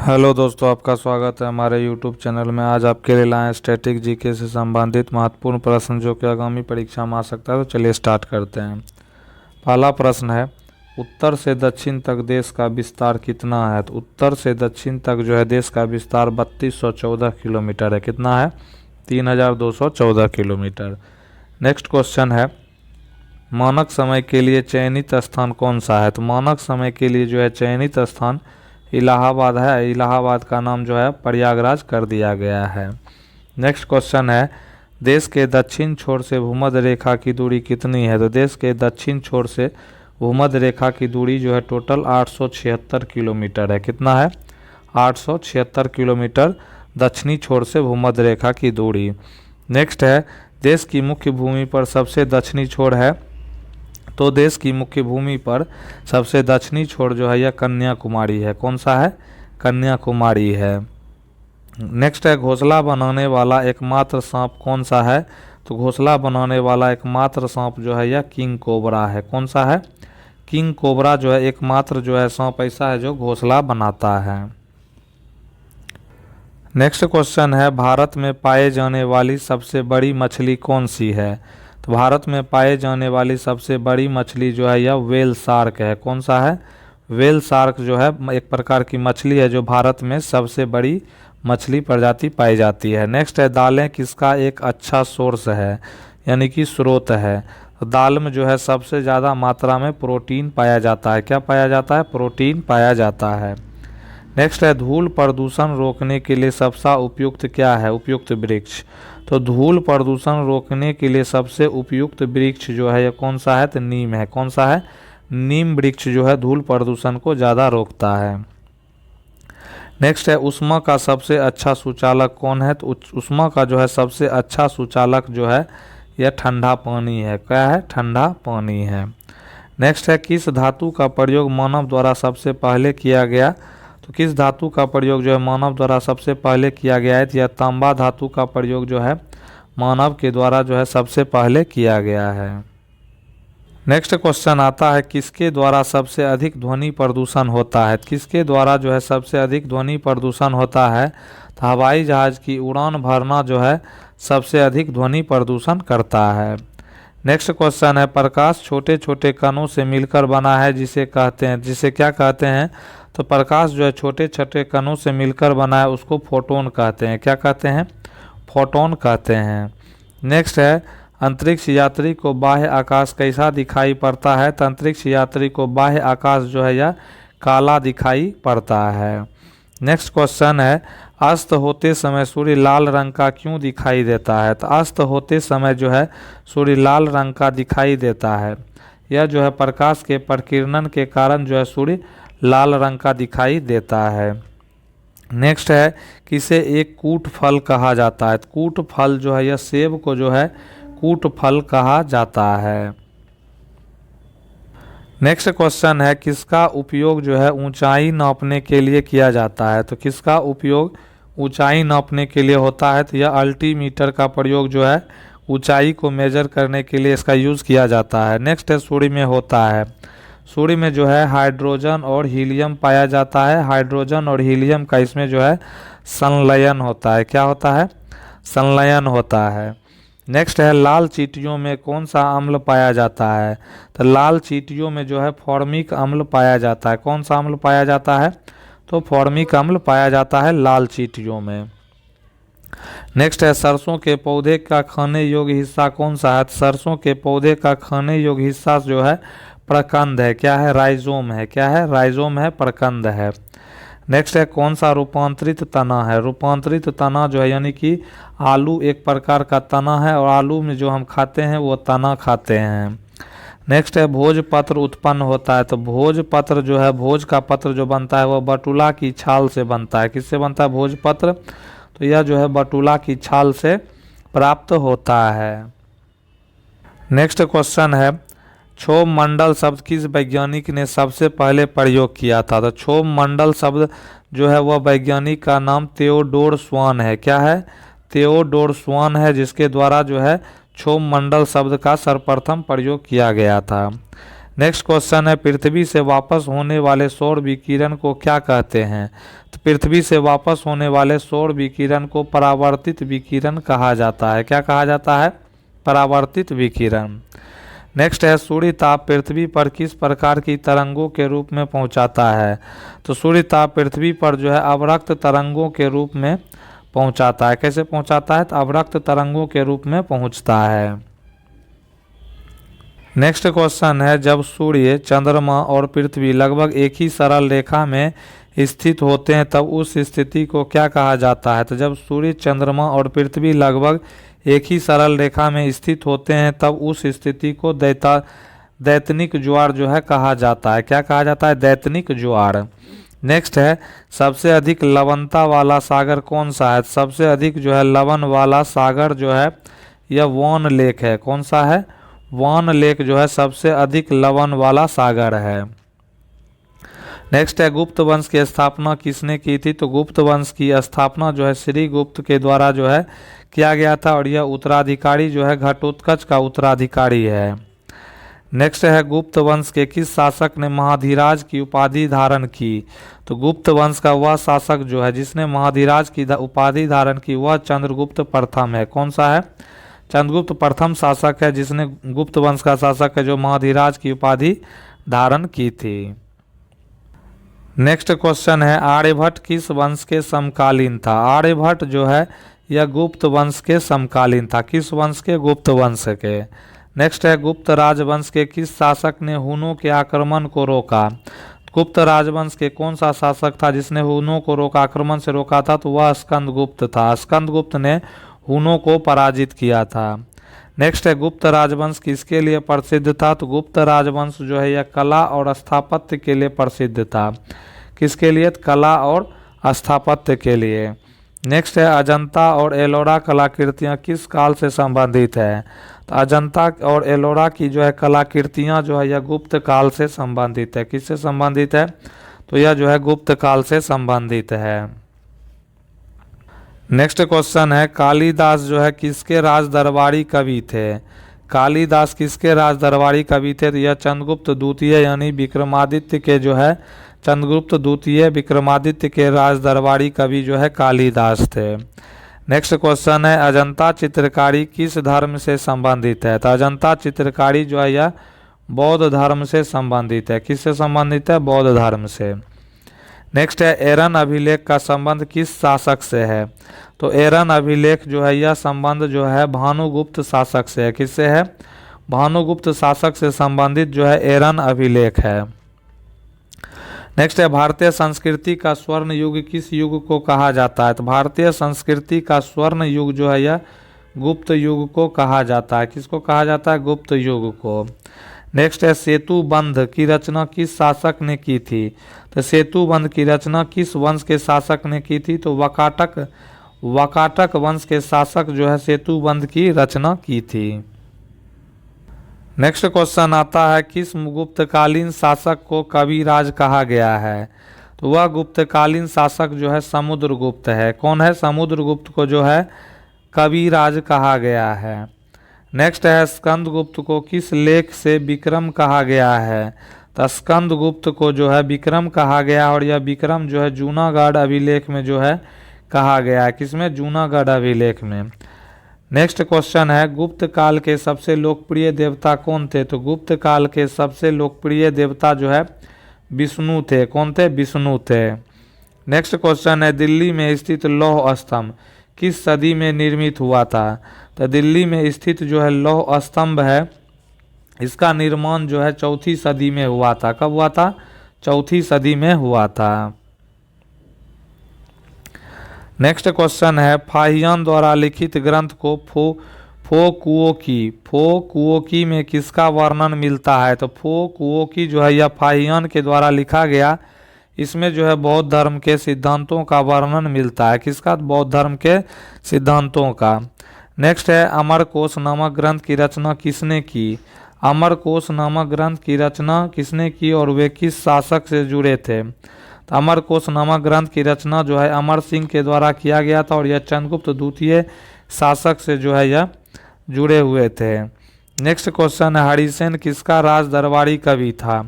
Hello दोस्तों, आपका स्वागत है हमारे यूट्यूब चैनल में। आज आपके लिए लाए स्टैटिक जीके से संबंधित महत्वपूर्ण प्रश्न जो कि आगामी परीक्षा में आ सकता है। तो चलिए स्टार्ट करते हैं। पहला प्रश्न है, उत्तर से दक्षिण तक देश का विस्तार कितना है? तो उत्तर से दक्षिण तक जो है देश का विस्तार 3214 किलोमीटर है। कितना है? 3214 किलोमीटर। नेक्स्ट क्वेश्चन है, मानक समय के लिए चयनित स्थान कौन सा है? तो मानक समय के लिए जो है चयनित स्थान इलाहाबाद है। इलाहाबाद का नाम जो है प्रयागराज कर दिया गया है। नेक्स्ट क्वेश्चन है, देश के दक्षिण छोर से भूमध्य रेखा की दूरी कितनी है? तो देश के दक्षिण छोर से भूमध्य रेखा की दूरी जो है टोटल 876 किलोमीटर है। कितना है? 876 किलोमीटर दक्षिणी छोर से भूमध्य रेखा की दूरी। नेक्स्ट है, देश की मुख्य भूमि पर सबसे दक्षिणी छोर है। तो देश की मुख्य भूमि पर सबसे दक्षिणी छोर जो है यह कन्याकुमारी है। कौन सा है? कन्याकुमारी है। नेक्स्ट है, घोंसला बनाने वाला एकमात्र सांप कौन सा है? तो घोंसला बनाने वाला एकमात्र सांप जो है यह किंग कोबरा है। कौन सा है? किंग कोबरा जो है एकमात्र जो है सांप ऐसा है जो घोंसला बनाता है। नेक्स्ट क्वेश्चन है, भारत में पाए जाने वाली सबसे बड़ी मछली कौन सी है? तो भारत में पाए जाने वाली सबसे बड़ी मछली जो है यह व्हेल शार्क है। कौन सा है? व्हेल शार्क जो है एक प्रकार की मछली है जो भारत में सबसे बड़ी मछली प्रजाति पाई जाती है। नेक्स्ट है, दालें किसका एक अच्छा सोर्स है, यानी कि स्रोत है? तो दाल में जो है सबसे ज़्यादा मात्रा में प्रोटीन पाया जाता है। क्या पाया जाता है? प्रोटीन पाया जाता है। नेक्स्ट है, धूल प्रदूषण रोकने के लिए सबसे उपयुक्त क्या है? उपयुक्त वृक्ष। तो धूल प्रदूषण रोकने के लिए सबसे उपयुक्त वृक्ष जो है यह कौन सा है? तो नीम है। कौन सा है? नीम वृक्ष जो है धूल प्रदूषण को ज़्यादा रोकता है। नेक्स्ट है, ऊष्मा का सबसे अच्छा सुचालक कौन है? तो ऊष्मा का जो है सबसे अच्छा सुचालक जो है यह ठंडा पानी है। क्या है? ठंडा पानी है। नेक्स्ट है, किस धातु का प्रयोग मानव द्वारा सबसे पहले किया गया? तो किस धातु का प्रयोग जो है मानव द्वारा सबसे पहले किया गया है? तो यह तांबा धातु का प्रयोग जो है मानव के द्वारा जो है सबसे पहले किया गया है। नेक्स्ट क्वेश्चन आता है, किसके द्वारा सबसे अधिक ध्वनि प्रदूषण होता है? किसके द्वारा जो है सबसे अधिक ध्वनि प्रदूषण होता है? तो हवाई जहाज की उड़ान भरना जो है सबसे अधिक ध्वनि प्रदूषण करता है। नेक्स्ट क्वेश्चन है, प्रकाश छोटे छोटे कणों से मिलकर बना है जिसे क्या कहते हैं? तो प्रकाश जो है छोटे छोटे कणों से मिलकर बना है उसको फोटोन कहते हैं। क्या कहते हैं? फोटोन कहते हैं। नेक्स्ट है, अंतरिक्ष यात्री को बाह्य आकाश कैसा दिखाई पड़ता है? तो अंतरिक्ष यात्री को बाह्य आकाश जो है यह काला दिखाई पड़ता है। नेक्स्ट क्वेश्चन है, अस्त होते समय सूर्य लाल रंग का क्यों दिखाई देता है? तो अस्त होते समय जो है सूर्य लाल रंग का दिखाई देता है। यह जो है प्रकाश के प्रकीर्णन के कारण जो है सूर्य लाल रंग का दिखाई देता है। नेक्स्ट है, किसे एक कूट फल कहा जाता है? तो कूट फल जो है यह सेब को जो है कूट फल कहा जाता है। नेक्स्ट क्वेश्चन है, किसका उपयोग जो है ऊंचाई नापने के लिए किया जाता है? तो किसका उपयोग ऊंचाई नापने के लिए होता है? तो यह अल्टीमीटर का प्रयोग जो है ऊंचाई को मेजर करने के लिए इसका यूज़ किया जाता है। नेक्स्ट है, सूर्य में होता है। सूर्य में जो है हाइड्रोजन और हीलियम पाया जाता है। हाइड्रोजन और हीलियम का इसमें जो है संलयन होता है। क्या होता है? संलयन होता है। नेक्स्ट है, लाल चींटियों में कौन सा अम्ल पाया जाता है? तो लाल चींटियों में जो है फॉर्मिक अम्ल पाया जाता है। कौन सा अम्ल पाया जाता है? तो फॉर्मिक अम्ल पाया जाता है लाल चींटियों में। नेक्स्ट है, सरसों के पौधे का खाने योग्य हिस्सा कौन सा है? सरसों के पौधे का खाने योग्य हिस्सा जो है प्रकंद है। क्या है? राइजोम है। क्या है? राइजोम है, प्रकंद है। नेक्स्ट है, कौन सा रूपांतरित तना है? रूपांतरित तना जो है यानी कि आलू एक प्रकार का तना है और आलू में जो हम खाते हैं वो तना खाते हैं। नेक्स्ट है, भोजपत्र उत्पन्न होता है। तो भोजपत्र जो है भोज का पत्र जो बनता है वह बटुला की छाल से बनता है। किससे बनता है भोजपत्र? तो यह जो है बटुला की छाल से प्राप्त होता है। नेक्स्ट क्वेश्चन है, क्षोभ मंडल शब्द किस वैज्ञानिक ने सबसे पहले प्रयोग किया था? तो क्षोभ मंडल शब्द जो है वह वैज्ञानिक का नाम थियोडोर स्वान है। क्या है? थियोडोर स्वान है, जिसके द्वारा जो है क्षोभ मंडल शब्द का सर्वप्रथम प्रयोग किया गया था। नेक्स्ट क्वेश्चन है, पृथ्वी से वापस होने वाले सौर विकिरण को क्या कहते हैं? तो पृथ्वी से वापस होने वाले सौर विकिरण को परावर्तित विकिरण कहा जाता है। क्या कहा जाता है? परावर्तित विकिरण। नेक्स्ट है, सूर्य ताप पृथ्वी पर किस प्रकार की तरंगों के रूप में पहुंचाता है? तो सूर्य ताप पृथ्वी पर जो है अवरक्त तरंगों के रूप में पहुंचाता है। कैसे पहुंचाता है? तो अवरक्त तरंगों के रूप में पहुंचता है। नेक्स्ट क्वेश्चन है, जब सूर्य, चंद्रमा और पृथ्वी लगभग एक ही सरल रेखा में स्थित होते हैं तब उस स्थिति को क्या कहा जाता है? तो जब सूर्य, चंद्रमा और पृथ्वी लगभग एक ही सरल रेखा में स्थित होते हैं तब उस स्थिति को दैतनिक ज्वार जो है कहा जाता है। क्या कहा जाता है? दैतनिक ज्वार। नेक्स्ट है, सबसे अधिक लवणता वाला सागर कौन सा है? सबसे अधिक जो है लवण वाला सागर जो है यह वान लेक है। कौन सा है? वान लेक जो है सबसे अधिक लवण वाला सागर है। नेक्स्ट है, गुप्त वंश की स्थापना किसने की थी? तो गुप्त वंश की स्थापना जो है श्री गुप्त के द्वारा जो है किया गया था और यह उत्तराधिकारी जो है घटोत्कच का उत्तराधिकारी है। नेक्स्ट है, गुप्त वंश के किस शासक ने महाधिराज की उपाधि धारण की? तो गुप्त वंश का वह शासक जो है जिसने महाधिराज की उपाधि धारण की वह चंद्रगुप्त प्रथम है। कौन सा है? चंद्रगुप्त प्रथम शासक है जिसने गुप्त वंश का शासक है जो महाधिराज की उपाधि धारण की थी। नेक्स्ट क्वेश्चन है, आर्यभट्ट किस वंश के समकालीन था? आर्यभट्ट जो है यह गुप्त वंश के समकालीन था। किस वंश के? गुप्त वंश के। नेक्स्ट है, गुप्त राजवंश के किस शासक ने हुनों के आक्रमण को रोका? गुप्त राजवंश के कौन सा शासक था जिसने हुनों को आक्रमण से रोका था? तो वह स्कंदगुप्त था। स्कंदगुप्त ने हुनों को पराजित किया था। नेक्स्ट है, गुप्त राजवंश किसके लिए प्रसिद्ध था? तो गुप्त राजवंश जो है यह कला और स्थापत्य के लिए प्रसिद्ध था। किसके लिए? कला और स्थापत्य के लिए। नेक्स्ट है, अजंता और एलोरा कलाकृतियाँ किस काल से संबंधित है? तो अजंता और एलोरा की जो है कलाकृतियाँ जो है यह गुप्त काल से संबंधित है। किससे संबंधित है? तो यह जो है गुप्त काल से संबंधित है। नेक्स्ट क्वेश्चन है, कालिदास जो है किसके राज दरबारी कवि थे? कालिदास किसके राज दरबारी कवि थे? तो यह चंद्रगुप्त द्वितीय यानी विक्रमादित्य के जो है चंद्रगुप्त द्वितीय विक्रमादित्य के राज दरबारी कवि जो है कालिदास थे। नेक्स्ट क्वेश्चन है, अजंता चित्रकारी किस धर्म से संबंधित है? तो अजंता चित्रकारी जो है यह बौद्ध धर्म से संबंधित है। किससे संबंधित है? बौद्ध धर्म से। नेक्स्ट है, एरन अभिलेख का संबंध किस शासक से है? तो एरन अभिलेख जो है यह संबंध जो है भानुगुप्त शासक से है। किससे है? भानुगुप्त शासक से संबंधित जो है एरन अभिलेख है। नेक्स्ट है, भारतीय संस्कृति का स्वर्ण युग किस युग को कहा जाता है? तो भारतीय संस्कृति का स्वर्ण युग जो है यह गुप्त युग को कहा जाता है। किसको कहा जाता है? गुप्त युग को। नेक्स्ट है, सेतु बंध की रचना किस शासक ने की थी? तो सेतु बंध की रचना किस वंश के शासक ने की थी? तो वाकाटक वंश के शासक जो है सेतु बंध की रचना की थी। नेक्स्ट क्वेश्चन आता है, किस गुप्तकालीन शासक को कविराज कहा गया है? तो वह गुप्तकालीन शासक जो है समुद्रगुप्त है। कौन है? समुद्रगुप्त को जो है कविराज कहा गया है। नेक्स्ट है, स्कंदगुप्त को किस लेख से विक्रम कहा गया है? तो स्कंदगुप्त को जो है विक्रम कहा गया और यह विक्रम जो है जूनागढ़ अभिलेख में जो है कहा गया है। किसमें? जूनागढ़ अभिलेख में। नेक्स्ट क्वेश्चन है, गुप्त काल के सबसे लोकप्रिय देवता कौन थे? तो गुप्त काल के सबसे लोकप्रिय देवता जो है विष्णु थे। कौन थे? विष्णु थे। नेक्स्ट क्वेश्चन है, दिल्ली में स्थित लौह स्तंभ किस सदी में निर्मित हुआ था? तो दिल्ली में स्थित जो है लौह स्तंभ है इसका निर्माण जो है 4वीं सदी में हुआ था। कब हुआ था? 4वीं सदी में हुआ था। नेक्स्ट क्वेश्चन है, फाहियान द्वारा लिखित ग्रंथ को फोकुओकी में किसका वर्णन मिलता है? तो फोकुओकी जो है यह फाहियान के द्वारा लिखा गया। इसमें जो है बौद्ध धर्म के सिद्धांतों का वर्णन मिलता है। किसका? बौद्ध धर्म के सिद्धांतों का। नेक्स्ट है, अमरकोश नामक ग्रंथ की रचना किसने की? अमरकोश नामक ग्रंथ की रचना किसने की और वे किस शासक से जुड़े थे? तो अमरकोश नामक ग्रंथ की रचना जो है अमर सिंह के द्वारा किया गया था और यह चंद्रगुप्त द्वितीय शासक से जो है यह जुड़े हुए थे। नेक्स्ट क्वेश्चन है, हरिसेन किसका राज दरबारी कवि था?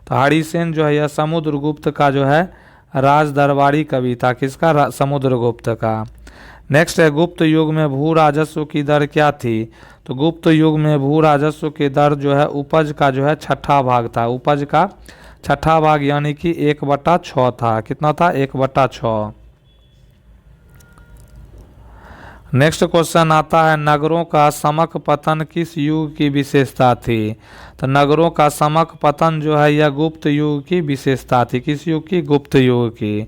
तो हरिसेन जो है यह समुद्रगुप्त का जो है राज दरबारी कवि था। किसका? समुद्रगुप्त का। नेक्स्ट है, गुप्त युग में भू राजस्व की दर क्या थी? तो गुप्त युग में भू राजस्व की दर जो है उपज का जो है छठा भाग था। उपज का छठा भाग यानी कि 1/6 था। कितना था? 1/6। नेक्स्ट क्वेश्चन आता है, नगरों का समक पतन किस युग की विशेषता थी? तो नगरों का समक पतन जो है यह गुप्त युग की विशेषता थी। किस युग की? गुप्त युग की।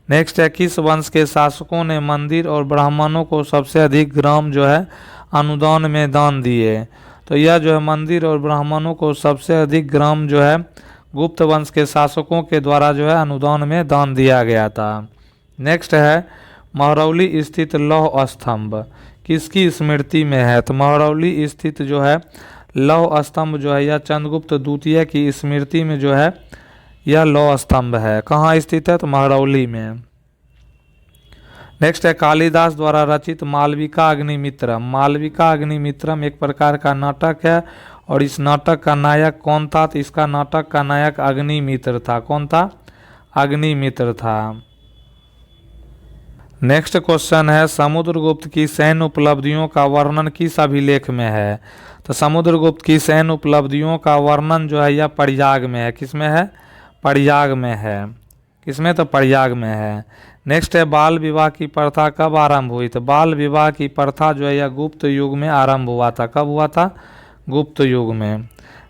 नेक्स्ट है, किस वंश के शासकों ने मंदिर और ब्राह्मणों को सबसे अधिक ग्राम जो है अनुदान में दान दिए? तो यह जो है मंदिर और ब्राह्मणों को सबसे अधिक ग्राम जो है गुप्त वंश के शासकों के द्वारा जो है अनुदान में दान दिया गया था। नेक्स्ट है, महरौली स्थित लौह स्तंभ किसकी स्मृति में है? तो महरौली स्थित जो है लौह स्तंभ जो है यह चंद्रगुप्त द्वितीय की स्मृति में जो है यह लौह स्तंभ है। कहाँ स्थित है? तो महरौली में। नेक्स्ट है, कालिदास द्वारा रचित मालविका अग्निमित्रम। मालविका अग्निमित्रम एक प्रकार का नाटक है और इस नाटक का नायक कौन था? तो इसका नाटक का नायक अग्निमित्र था। कौन था? अग्निमित्र था। नेक्स्ट क्वेश्चन है, समुद्रगुप्त की सैन्य उपलब्धियों का वर्णन किस अभिलेख में है? तो समुद्रगुप्त की सैन्य उपलब्धियों का वर्णन जो है यह पर्याग में है। किसमें है? पर्याग में है। किसमें? तो पर्याग में है। नेक्स्ट है, बाल विवाह की प्रथा कब आरंभ हुई? तो बाल विवाह की प्रथा जो है यह गुप्त युग में आरंभ हुआ था। कब हुआ था? गुप्त युग में।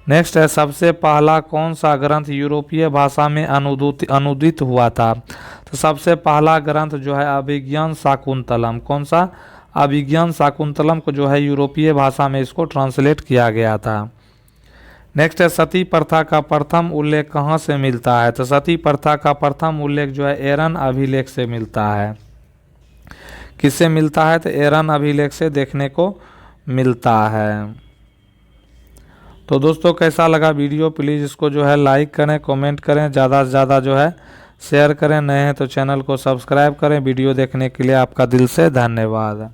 नेक्स्ट है, सबसे पहला कौन सा ग्रंथ यूरोपीय भाषा में अनुदित हुआ था? तो सबसे पहला ग्रंथ जो है अभिज्ञान शाकुंतलम। कौन सा? अभिज्ञान शाकुंतलम को जो है यूरोपीय भाषा में इसको ट्रांसलेट किया गया था। नेक्स्ट है, सती प्रथा का प्रथम उल्लेख कहाँ से मिलता है? तो सती प्रथा का प्रथम उल्लेख जो है एरन अभिलेख से मिलता है। किससे मिलता है? तो एरन अभिलेख से देखने को मिलता है। तो दोस्तों कैसा लगा वीडियो? प्लीज़ इसको जो है लाइक करें, कमेंट करें, ज़्यादा से ज़्यादा जो है शेयर करें। नए हैं तो चैनल को सब्सक्राइब करें। वीडियो देखने के लिए आपका दिल से धन्यवाद।